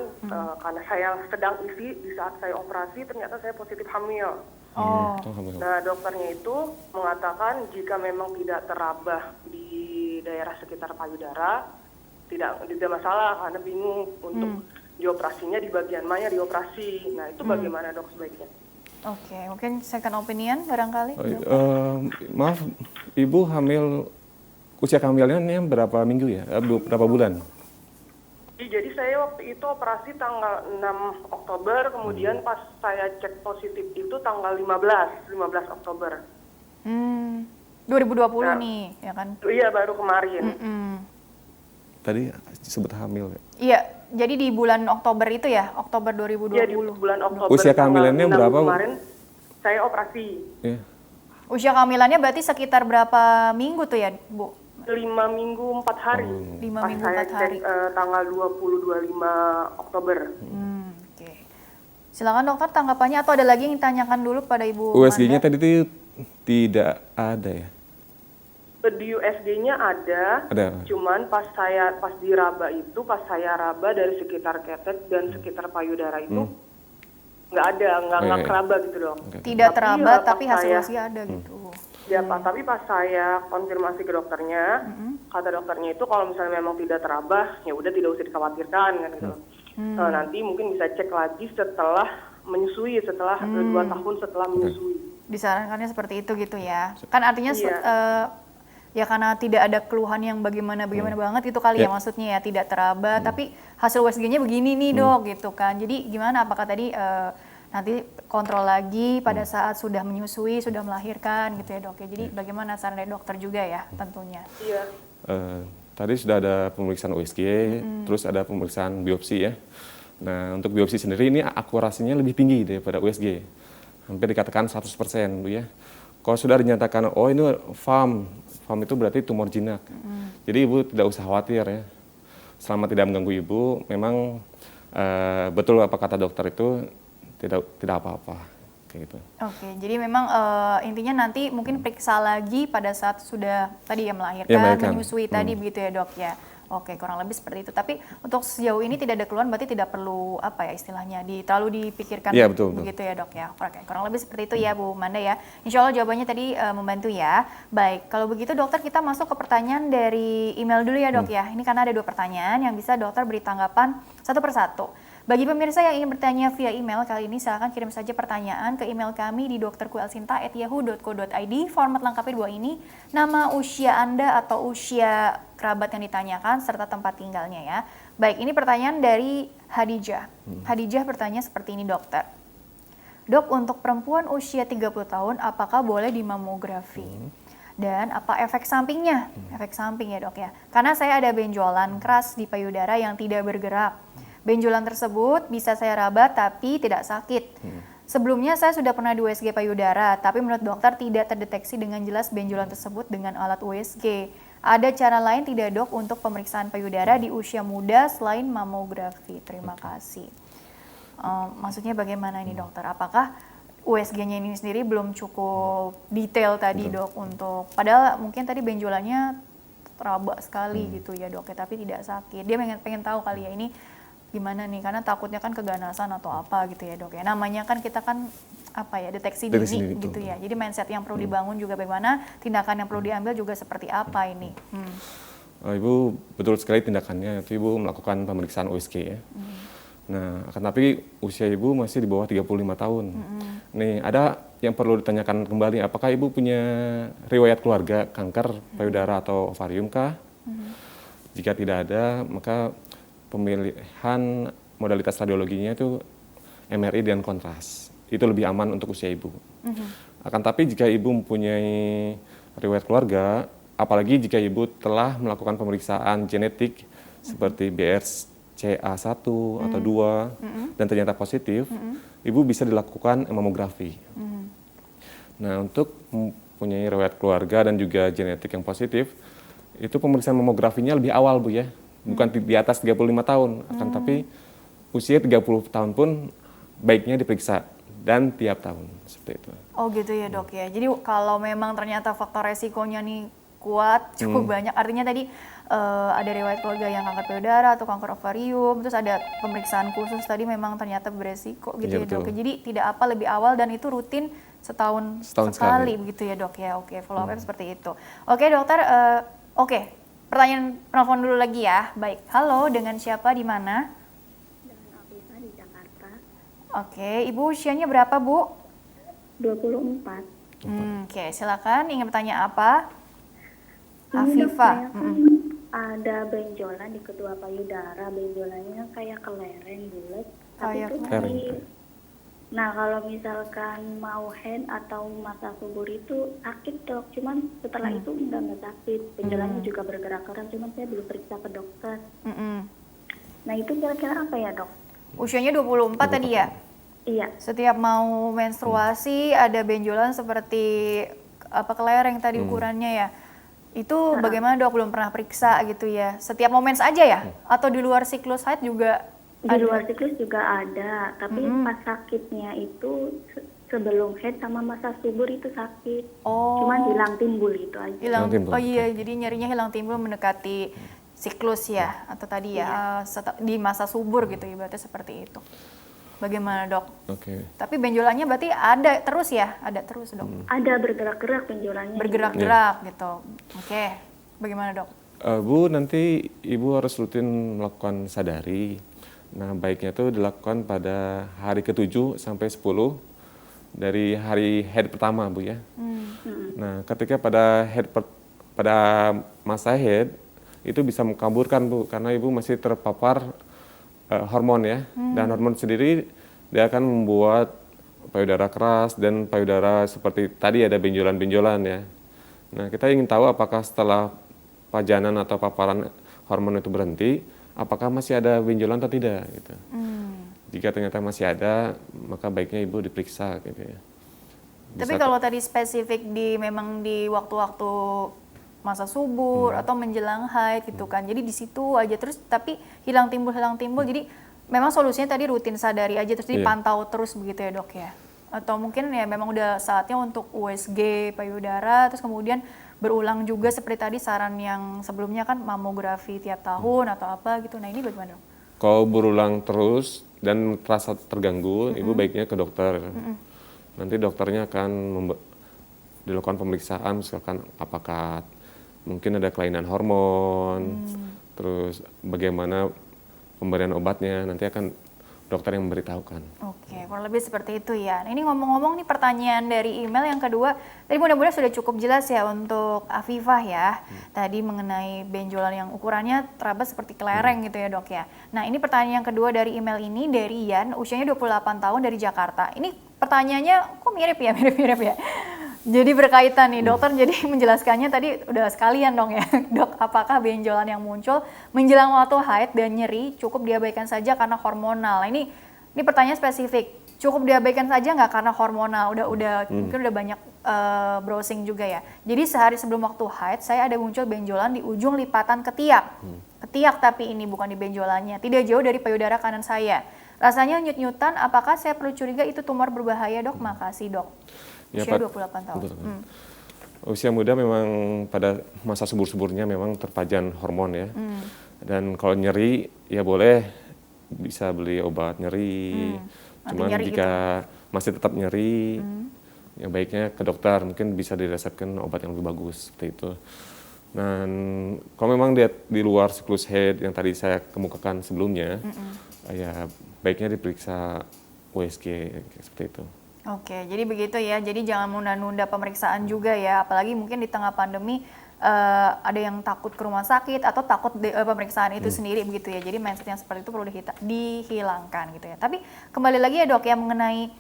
karena saya sedang isi di saat saya operasi, ternyata saya positif hamil. Oh, Nah, dokternya itu mengatakan jika memang tidak terabah di daerah sekitar payudara, tidak masalah karena bingung untuk dioperasinya di bagian mana dioperasi. Nah, itu bagaimana dok sebaiknya? oke. Mungkin second opinion barangkali. Maaf, Ibu hamil, usia kehamilannya berapa minggu ya? Berapa bulan? Jadi saya waktu itu operasi tanggal 6 Oktober, kemudian pas saya cek positif itu tanggal 15 Oktober. 2020 Nah. nih, ya kan? Iya, baru kemarin. Tadi disebut hamil ya? Iya, jadi di bulan Oktober itu ya, Oktober 2020. Iya, di bulan Oktober. Usia tanggal kehamilannya 6 berapa, Bu? Kemarin saya operasi. Iya. Usia kehamilannya berarti sekitar berapa minggu tuh ya, Bu? 5 minggu 4 hari. 5 Pas minggu saya 4 hari. cek tanggal 20-25 Oktober. Oke. Silakan dokter tanggapannya atau ada lagi yang ditanyakan dulu pada Ibu USG-nya Manda? tadi itu tidak ada ya? Di USG-nya ada, Ada. cuman pas diraba itu, pas saya raba dari sekitar ketek dan sekitar payudara itu nggak ada, nggak Oh, iya, iya. keraba gitu dong. Oke. Tidak Tapi, teraba pas tapi hasil saya- USG ada gitu. Ya Pak, tapi pas saya konfirmasi ke dokternya, kata dokternya itu kalau misalnya memang tidak teraba, ya udah tidak usah dikhawatirkan kan gitu. Nanti mungkin bisa cek lagi setelah menyusui, setelah 2 tahun setelah menyusui. Disarankannya seperti itu gitu ya. Kan artinya Iya. ya karena tidak ada keluhan yang bagaimana banget itu kali ya maksudnya ya tidak teraba tapi hasil USG-nya begini nih dok gitu kan. Jadi gimana apakah tadi nanti kontrol lagi pada saat sudah menyusui, sudah melahirkan gitu ya dok ya. Jadi bagaimana saran dari dokter juga ya tentunya. Iya. Tadi sudah ada pemeriksaan USG, terus ada pemeriksaan biopsi ya. Nah, untuk biopsi sendiri ini akurasinya lebih tinggi daripada USG. Hampir dikatakan 100% Bu ya. Kalau sudah dinyatakan, oh ini FAM itu berarti tumor jinak. Jadi Ibu tidak usah khawatir ya. Selama tidak mengganggu Ibu, memang betul apa kata dokter itu tidak apa-apa. Kayak gitu. Oke, jadi memang intinya nanti mungkin periksa lagi pada saat sudah tadi ya melahirkan, melahirkan. menyusui tadi begitu ya dok ya. Oke, kurang lebih seperti itu. Tapi untuk sejauh ini tidak ada keluhan, berarti tidak perlu apa ya istilahnya terlalu dipikirkan Iya, betul. begitu ya dok ya. Oke, kurang lebih seperti itu ya Bu Manda ya. Insya Allah jawabannya tadi membantu ya. Baik, kalau begitu dokter kita masuk ke pertanyaan dari email dulu ya dok ya. Ini karena ada 2 pertanyaan yang bisa dokter beri tanggapan satu persatu. Bagi pemirsa yang ingin bertanya via email kali ini silahkan kirim saja pertanyaan ke email kami di dokterkuelsinta@yahoo.co.id. Format lengkapnya 2 ini, nama, usia Anda atau usia kerabat yang ditanyakan serta tempat tinggalnya ya. Baik, ini pertanyaan dari Hadijah. Hadijah bertanya seperti ini dokter. Dok, untuk perempuan usia 30 tahun apakah boleh dimamografi? Dan apa efek sampingnya? Efek samping ya dok ya. Karena saya ada benjolan keras di payudara yang tidak bergerak. Benjolan tersebut bisa saya raba tapi tidak sakit. Sebelumnya saya sudah pernah di USG payudara, tapi menurut dokter tidak terdeteksi dengan jelas benjolan tersebut dengan alat USG. Ada cara lain tidak dok untuk pemeriksaan payudara di usia muda selain mamografi? Terima kasih. Maksudnya bagaimana ini dokter? Apakah USG-nya ini sendiri belum cukup detail tadi dok untuk, padahal mungkin tadi benjolannya teraba sekali gitu ya dok ya, tapi tidak sakit. Dia pengen tahu kali ya ini gimana nih, karena takutnya kan keganasan atau apa gitu ya dok ya. Namanya kan kita kan apa ya, deteksi dini gitu ya. Jadi mindset yang perlu dibangun juga bagaimana, tindakan yang perlu diambil juga seperti apa ini. Ibu betul sekali tindakannya, itu Ibu melakukan pemeriksaan USG ya. Nah, akan tapi usia Ibu masih di bawah 35 tahun. Nih, ada yang perlu ditanyakan kembali, apakah Ibu punya riwayat keluarga kanker payudara atau ovarium kah? Jika tidak ada, maka pemilihan modalitas radiologinya itu MRI dan kontras. Itu lebih aman untuk usia Ibu. Akan tapi jika Ibu mempunyai riwayat keluarga, apalagi jika Ibu telah melakukan pemeriksaan genetik seperti BRCA1 atau 2 dan ternyata positif, Ibu bisa dilakukan mamografi. Nah, untuk mempunyai riwayat keluarga dan juga genetik yang positif, itu pemeriksaan mamografinya lebih awal Bu ya. Bukan di atas 35 tahun, akan tapi usia 30 tahun pun baiknya diperiksa dan tiap tahun seperti itu. Oh gitu ya dok ya. Jadi kalau memang ternyata faktor resikonya nih kuat, cukup banyak, artinya tadi ada riwayat keluarga yang kanker payudara atau kanker ovarium, terus ada pemeriksaan khusus tadi memang ternyata beresiko gitu ya dok. Jadi tidak apa lebih awal dan itu rutin setahun sekali begitu ya dok ya. Oke, follow up seperti itu. Oke dokter, pertanyaan penelpon dulu lagi ya. Baik, halo, dengan siapa, di mana? Dengan Afifah di Jakarta. Oke, Ibu usianya berapa, Bu? 24. Oke, silakan. Ingin bertanya apa? Ini dok, Afifah. saya kan ada benjolan di kedua payudara. Benjolannya kayak kelereng bulat. Tapi Kayak itu kelereng. Nah, kalau misalkan mau hand atau masa subur itu sakit dok. Cuman setelah itu nggak sakit. Benjolannya juga bergerak keras. Cuman saya belum periksa ke dokter. Nah, itu kira-kira apa ya dok? Usianya 24 tadi ya? Iya. Setiap mau menstruasi ada benjolan seperti apa kelereng tadi ukurannya ya. Itu bagaimana dok? Belum pernah periksa gitu ya? Setiap momen saja ya? Atau di luar siklus haid juga Di luar siklus juga ada, tapi pas sakitnya itu sebelum haid sama masa subur itu sakit. Oh. Cuman hilang timbul gitu aja. hilang? Hilang timbul, Oh iya, jadi nyerinya hilang timbul mendekati siklus ya? Atau tadi ya di masa subur gitu ibaratnya seperti itu. Bagaimana dok? Oke. Tapi benjolannya berarti ada terus ya? Ada terus dok? Ada bergerak-gerak benjolannya. Bergerak-gerak gitu. Oke. Bagaimana dok? Bu, nanti Ibu harus rutin melakukan sadari. Nah, baiknya itu dilakukan pada hari ke-7 sampai 10 dari hari haid pertama, Bu ya. Nah, ketika pada masa haid itu bisa mengkaburkan, Bu, karena Ibu masih terpapar hormon ya. Dan hormon sendiri dia akan membuat payudara keras dan payudara seperti tadi ada benjolan-benjolan ya. Nah, kita ingin tahu apakah setelah pajanan atau paparan hormon itu berhenti, apakah masih ada benjolan atau tidak gitu. Jika ternyata masih ada, maka baiknya Ibu diperiksa gitu ya. Tapi kalau tadi spesifik memang di waktu-waktu masa subur atau menjelang haid gitu kan. Jadi di situ aja terus tapi hilang timbul. Jadi memang solusinya tadi rutin sadari aja terus dipantau terus begitu ya, Dok ya. Atau mungkin ya memang udah saatnya untuk USG payudara terus kemudian berulang juga seperti tadi saran yang sebelumnya kan mamografi tiap tahun atau apa gitu. Nah, ini bagaimana, Dok? Kalau berulang terus dan terasa terganggu, Ibu baiknya ke dokter. Nanti dokternya akan dilakukan pemeriksaan, misalkan apakah mungkin ada kelainan hormon, terus bagaimana pemberian obatnya, nanti akan dokter yang memberitahukan. Oke, kurang lebih seperti itu ya. Nah, ini ngomong-ngomong nih pertanyaan dari email yang kedua, tadi mudah-mudahan sudah cukup jelas ya untuk Afifah ya. Tadi mengenai benjolan yang ukurannya terabas seperti kelereng gitu ya, Dok ya. Nah, ini pertanyaan yang kedua dari email ini dari Yan, usianya 28 tahun dari Jakarta. Ini pertanyaannya kok mirip ya. Jadi berkaitan nih dokter, jadi menjelaskannya tadi udah sekalian dong ya. Dok, apakah benjolan yang muncul menjelang waktu haid dan nyeri cukup diabaikan saja karena hormonal? Nah, ini pertanyaan spesifik. Cukup diabaikan saja nggak karena hormonal? Mungkin udah banyak browsing juga ya. Jadi sehari sebelum waktu haid saya ada muncul benjolan di ujung lipatan ketiak. Ketiak tapi ini bukan di benjolannya. Tidak jauh dari payudara kanan saya. Rasanya nyut-nyutan, apakah saya perlu curiga itu tumor berbahaya, Dok? Makasih, Dok. Usia 28 tahun. Usia muda memang pada masa subur-suburnya memang terpajan hormon ya. Dan kalau nyeri ya boleh bisa beli obat nyeri. Cuman nyeri jika masih tetap nyeri, ya baiknya ke dokter, mungkin bisa diresepkan obat yang lebih bagus seperti itu. Dan kalau memang di luar siklus haid yang tadi saya kemukakan sebelumnya, ya baiknya diperiksa USG seperti itu. Oke, jadi begitu ya. Jadi jangan nunda-nunda pemeriksaan juga ya. Apalagi mungkin di tengah pandemi ada yang takut ke rumah sakit atau takut pemeriksaan itu sendiri begitu ya. Jadi mindset yang seperti itu perlu dihilangkan gitu ya. Tapi kembali lagi ya, Dok, ya mengenai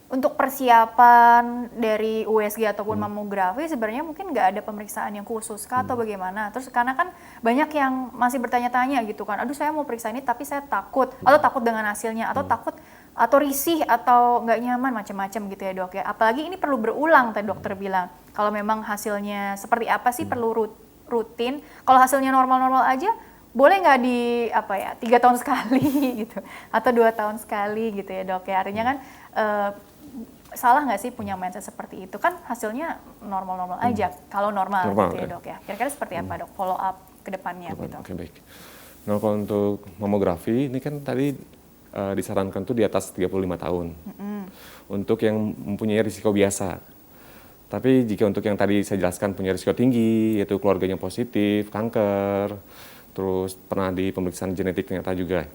untuk persiapan dari USG ataupun mamografi sebenarnya mungkin nggak ada pemeriksaan yang khusus kah atau bagaimana? Terus karena kan banyak yang masih bertanya-tanya gitu kan, aduh saya mau periksa ini tapi saya takut atau takut dengan hasilnya atau takut atau risih atau nggak nyaman macam-macam gitu ya, Dok ya. Apalagi ini perlu berulang tadi dokter bilang. Kalau memang hasilnya seperti apa sih perlu rutin. Kalau hasilnya normal-normal aja boleh nggak 3 tahun sekali gitu atau 2 tahun sekali gitu ya, Dok ya. Artinya kan salah nggak sih punya mindset seperti itu? Kan hasilnya normal-normal aja kalau normal gitu ya, Dok ya. Kira-kira seperti apa, Dok, follow up ke depannya gitu? Oke, baik. Nah, kalau untuk mamografi ini kan tadi disarankan tuh di atas 35 tahun. Untuk yang mempunyai risiko biasa. Tapi jika untuk yang tadi saya jelaskan punya risiko tinggi, yaitu keluarganya positif, kanker, terus pernah di pemeriksaan genetik ternyata juga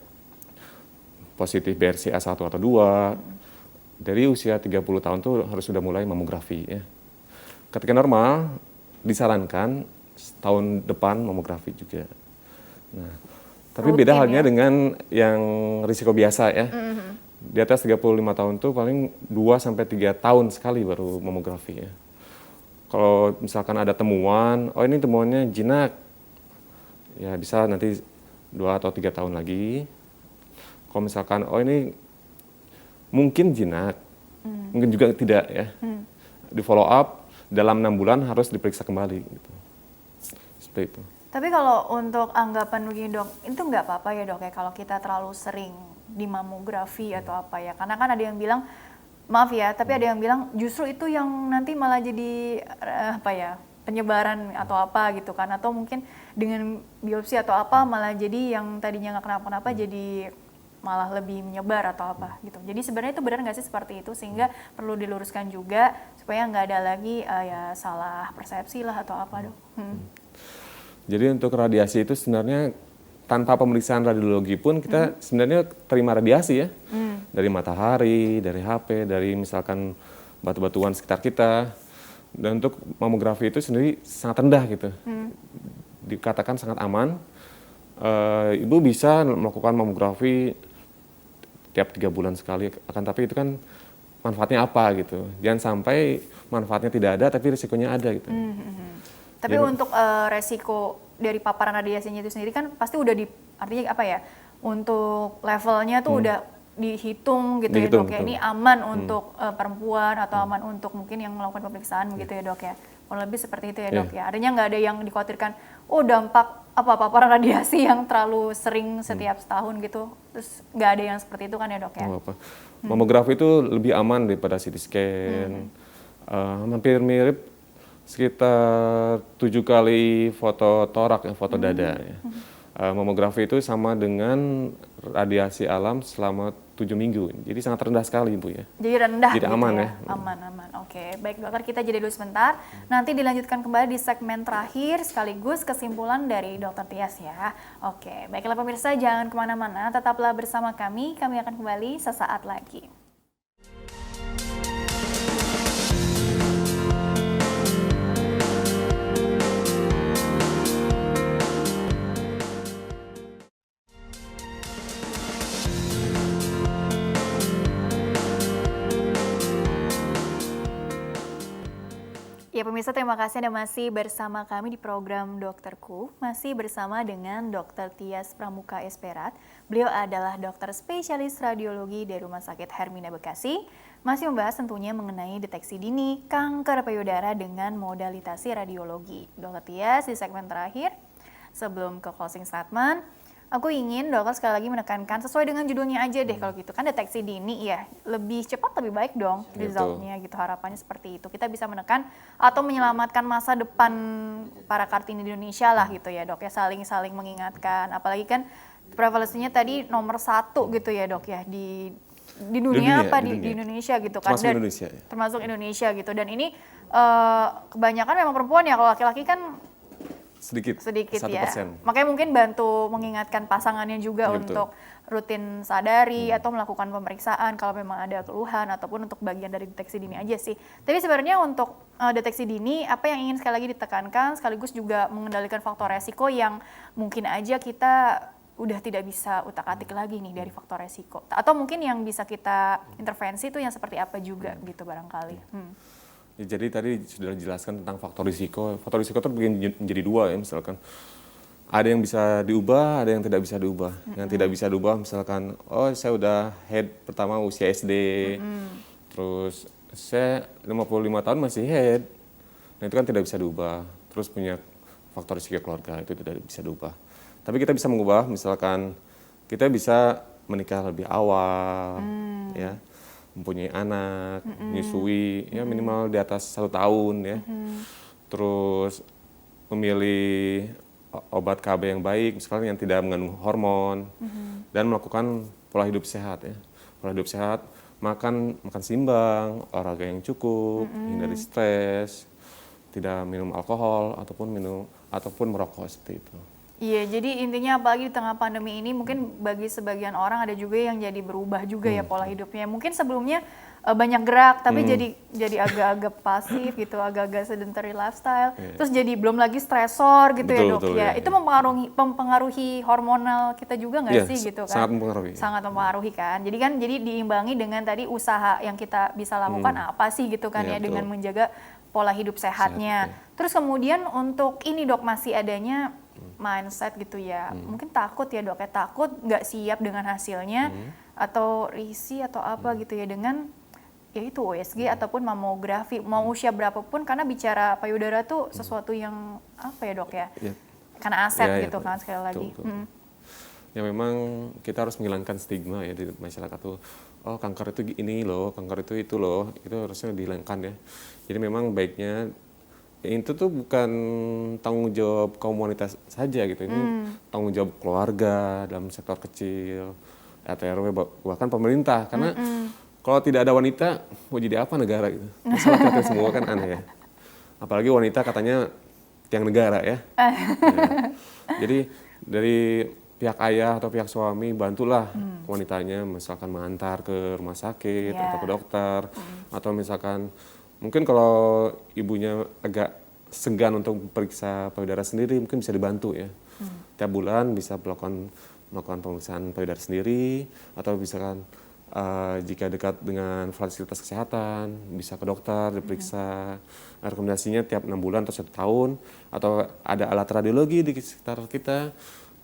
positif BRCA 1 atau 2, dari usia 30 tahun tuh harus sudah mulai mamografi ya. Ketika normal, disarankan tahun depan mamografi juga. Nah, tapi rutin, beda halnya ya? Dengan yang risiko biasa ya. Di atas 35 tahun tuh paling 2-3 tahun sekali baru mamografi ya. Kalau misalkan ada temuan, oh ini temuannya jinak, ya bisa nanti 2 atau 3 tahun lagi. Kalau misalkan, oh ini mungkin jinak, mungkin juga tidak ya. Di follow up, dalam 6 bulan harus diperiksa kembali gitu. seperti itu. Tapi kalau untuk anggapan begini dok, itu nggak apa-apa ya dok ya kalau kita terlalu sering di mamografi atau apa ya? Karena kan ada yang bilang, maaf ya, tapi ada yang bilang justru itu yang nanti malah jadi apa ya, penyebaran atau apa gitu kan? Atau mungkin dengan biopsi atau apa malah jadi yang tadinya nggak kenapa-kenapa jadi malah lebih menyebar atau apa gitu. Jadi sebenarnya itu benar nggak sih seperti itu, sehingga perlu diluruskan juga supaya nggak ada lagi ya salah persepsi lah atau apa dok. Jadi untuk radiasi itu sebenarnya tanpa pemeriksaan radiologi pun kita sebenarnya terima radiasi ya. Dari matahari, dari HP, dari misalkan batu-batuan sekitar kita. Dan untuk mamografi itu sendiri sangat rendah gitu. Dikatakan sangat aman. Ibu bisa melakukan mamografi tiap 3 bulan sekali, akan tapi itu kan manfaatnya apa gitu. Jangan sampai manfaatnya tidak ada tapi risikonya ada gitu. Tapi untuk resiko dari paparan radiasinya itu sendiri kan pasti udah artinya apa ya, untuk levelnya tuh udah dihitung gitu ya dok ya, ini aman untuk perempuan atau aman untuk mungkin yang melakukan pemeriksaan begitu ya dok ya, kurang lebih seperti itu ya dok ya. Artinya nggak ada yang dikhawatirkan, oh dampak paparan radiasi yang terlalu sering setiap setahun gitu, terus nggak ada yang seperti itu kan ya dok ya. Mamografi itu lebih aman daripada CT scan, hampir mirip sekitar 7 kali foto torak ya, foto dada ya. Mamografi itu sama dengan radiasi alam selama 7 minggu. Jadi sangat rendah sekali Bu ya. Jadi rendah jadi gitu aman ya. Aman. Oke, baik dokter, kita jeda dulu sebentar. Nanti dilanjutkan kembali di segmen terakhir sekaligus kesimpulan dari Dokter Tias ya. Oke, baiklah pemirsa, jangan kemana-mana, tetaplah bersama kami. Kami akan kembali sesaat lagi. Ya pemirsa, terima kasih Anda masih bersama kami di program Dokterku. Masih bersama dengan Dr. Tias Pramuka Esperat. Beliau adalah dokter spesialis radiologi dari Rumah Sakit Hermina Bekasi. Masih membahas tentunya mengenai deteksi dini kanker payudara dengan modalitas radiologi. Dr. Tias, di segmen terakhir, sebelum ke closing statement, aku ingin dokter sekali lagi menekankan sesuai dengan judulnya aja deh kalau gitu kan, deteksi dini ya, lebih cepat lebih baik dong resultnya gitu, harapannya seperti itu. Kita bisa menekan atau menyelamatkan masa depan para Kartini di Indonesia lah gitu ya dok ya, saling mengingatkan, apalagi kan prevalensinya tadi nomor 1 gitu ya dok ya di dunia apa di Indonesia gitu kan, termasuk dan Indonesia ya. Termasuk Indonesia gitu, dan ini kebanyakan memang perempuan ya, kalau laki-laki kan sedikit 1%. ya. Makanya mungkin bantu mengingatkan pasangannya juga untuk rutin sadari atau melakukan pemeriksaan kalau memang ada keluhan, ataupun untuk bagian dari deteksi dini aja sih. Tapi sebenarnya untuk deteksi dini, apa yang ingin sekali lagi ditekankan sekaligus juga mengendalikan faktor resiko yang mungkin aja kita udah tidak bisa utak-atik lagi nih dari faktor resiko. Atau mungkin yang bisa kita intervensi itu yang seperti apa juga gitu barangkali. Ya, jadi tadi sudah dijelaskan tentang faktor risiko. Faktor risiko itu menjadi 2 ya, misalkan ada yang bisa diubah, ada yang tidak bisa diubah. Yang tidak bisa diubah misalkan, oh saya udah head pertama usia SD, terus saya 55 tahun masih head, nah itu kan tidak bisa diubah. Terus punya faktor risiko keluarga, itu tidak bisa diubah. Tapi kita bisa mengubah, misalkan kita bisa menikah lebih awal, ya, mempunyai anak, menyusui, ya minimal di atas 1 tahun ya. Terus memilih obat KB yang baik, misalnya yang tidak mengandung hormon, dan melakukan pola hidup sehat ya. Pola hidup sehat, makan seimbang, olahraga yang cukup, hindari stres, tidak minum alkohol ataupun merokok seperti itu. Iya, jadi intinya apalagi di tengah pandemi ini mungkin bagi sebagian orang ada juga yang jadi berubah juga ya pola hidupnya. Mungkin sebelumnya banyak gerak tapi jadi agak-agak pasif gitu, agak-agak sedentary lifestyle. Terus jadi belum lagi stresor gitu ya dok ya. Itu mempengaruhi hormonal kita juga nggak sih gitu kan? Sangat mempengaruhi. Sangat mempengaruhi kan. Jadi diimbangi dengan tadi usaha yang kita bisa lakukan apa sih gitu kan ya, dengan menjaga pola hidup sehatnya. Terus kemudian untuk ini dok, masih adanya mindset gitu ya, mungkin takut ya dok ya, takut nggak siap dengan hasilnya, atau risih atau apa gitu ya, dengan yaitu USG ataupun mamografi, mau usia berapapun, karena bicara payudara tuh sesuatu yang apa ya dok ya, Ya, karena aset ya, gitu ya, kan sekali lagi. betul. Ya memang kita harus menghilangkan stigma ya di masyarakat tuh. Oh kanker itu ini loh, kanker itu loh, itu harusnya dihilangkan ya. Jadi memang baiknya itu tuh bukan tanggung jawab kaum wanita saja gitu, ini tanggung jawab keluarga dalam sektor kecil, RT RW bahkan pemerintah. Karena kalau tidak ada wanita, mau jadi apa negara gitu? Masalah kita semua kan aneh ya. Apalagi wanita katanya tiang negara ya. Ya. Jadi dari pihak ayah atau pihak suami bantulah wanitanya, misalkan mengantar ke rumah sakit atau ke dokter, atau misalkan mungkin kalau ibunya agak segan untuk periksa payudara sendiri, mungkin bisa dibantu ya. Tiap bulan bisa melakukan pemeriksaan payudara sendiri, atau misalkan jika dekat dengan fasilitas kesehatan, bisa ke dokter diperiksa. Rekomendasinya tiap 6 bulan atau 1 tahun, atau ada alat radiologi di sekitar kita,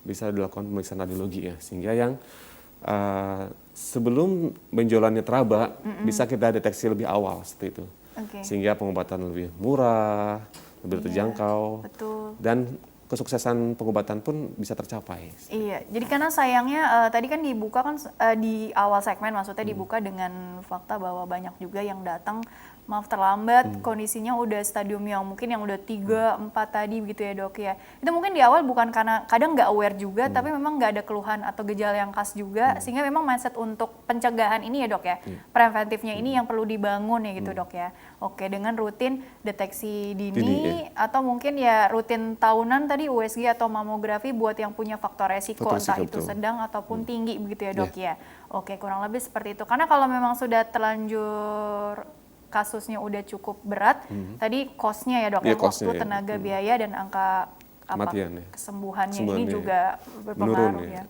bisa dilakukan pemeriksaan radiologi ya, sehingga yang sebelum benjolannya teraba bisa kita deteksi lebih awal seperti itu. Sehingga pengobatan lebih murah, lebih terjangkau, dan kesuksesan pengobatan pun bisa tercapai. Iya, jadi karena sayangnya tadi kan dibuka kan di awal segmen, maksudnya dibuka dengan fakta bahwa banyak juga yang datang maaf terlambat, kondisinya udah stadium yang mungkin yang udah 3, 4 tadi begitu ya dok ya. Itu mungkin di awal bukan karena kadang nggak aware juga, tapi memang nggak ada keluhan atau gejala yang khas juga, sehingga memang mindset untuk pencegahan ini ya dok ya, preventifnya ini yang perlu dibangun ya gitu dok ya. Oke, dengan rutin deteksi dini atau mungkin ya rutin tahunan tadi USG atau mamografi buat yang punya faktor resiko, entah itu sedang ataupun tinggi begitu ya dok ya. Oke, kurang lebih seperti itu. Karena kalau memang sudah terlanjur kasusnya udah cukup berat, tadi cost-nya ya dok, waktu, tenaga, biaya, dan angka kesembuhannya ini juga berpengaruh ya,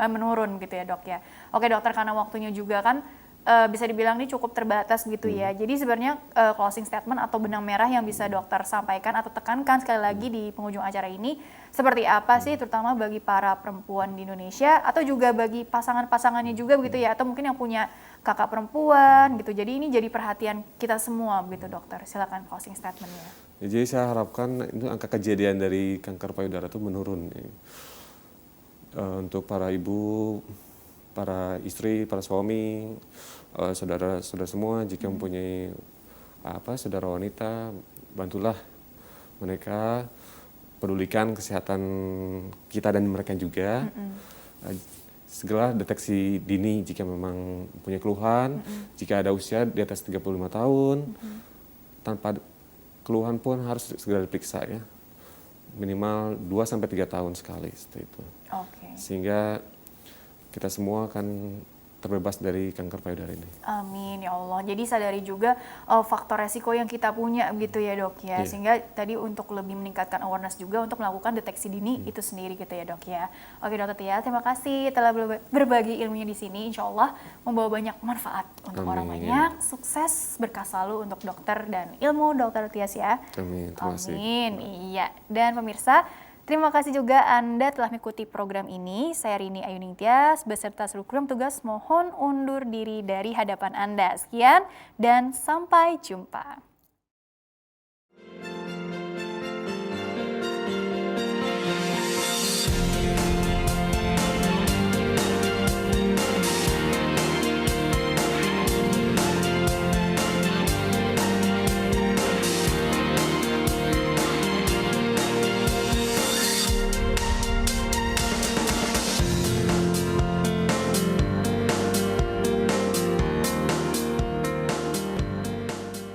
menurun gitu ya dok ya. Oke dokter, karena waktunya juga kan bisa dibilang ini cukup terbatas gitu ya. Jadi sebenarnya closing statement atau benang merah yang bisa dokter sampaikan atau tekankan sekali lagi di penghujung acara ini seperti apa sih, terutama bagi para perempuan di Indonesia atau juga bagi pasangan-pasangannya juga begitu ya, atau mungkin yang punya kakak perempuan gitu. Jadi ini jadi perhatian kita semua begitu dokter. Silakan closing statementnya. Jadi saya harapkan itu angka kejadian dari kanker payudara itu menurun ya. Untuk para ibu, para istri, para suami, saudara-saudara semua, jika mempunyai saudara wanita, bantulah mereka, pedulikan kesehatan kita dan mereka juga. Segera deteksi dini jika memang punya keluhan, jika ada usia di atas 35 tahun, tanpa keluhan pun harus segera diperiksa ya. Minimal 2-3 tahun sekali seperti itu. Sehingga kita semua akan terbebas dari kanker payudara ini. Amin ya Allah. Jadi sadari juga faktor resiko yang kita punya gitu ya dok ya. Sehingga tadi untuk lebih meningkatkan awareness juga untuk melakukan deteksi dini itu sendiri gitu ya dok ya. Oke dokter Tia, terima kasih telah berbagi ilmunya di sini. Insya Allah membawa banyak manfaat untuk orang banyak. Sukses, berkah selalu untuk dokter dan ilmu dokter Tias ya. Amin. Terima kasih. Amin. Iya. Dan pemirsa, terima kasih juga Anda telah mengikuti program ini. Saya Rini Ayuning Tias beserta seluruh kru tugas mohon undur diri dari hadapan Anda. Sekian dan sampai jumpa.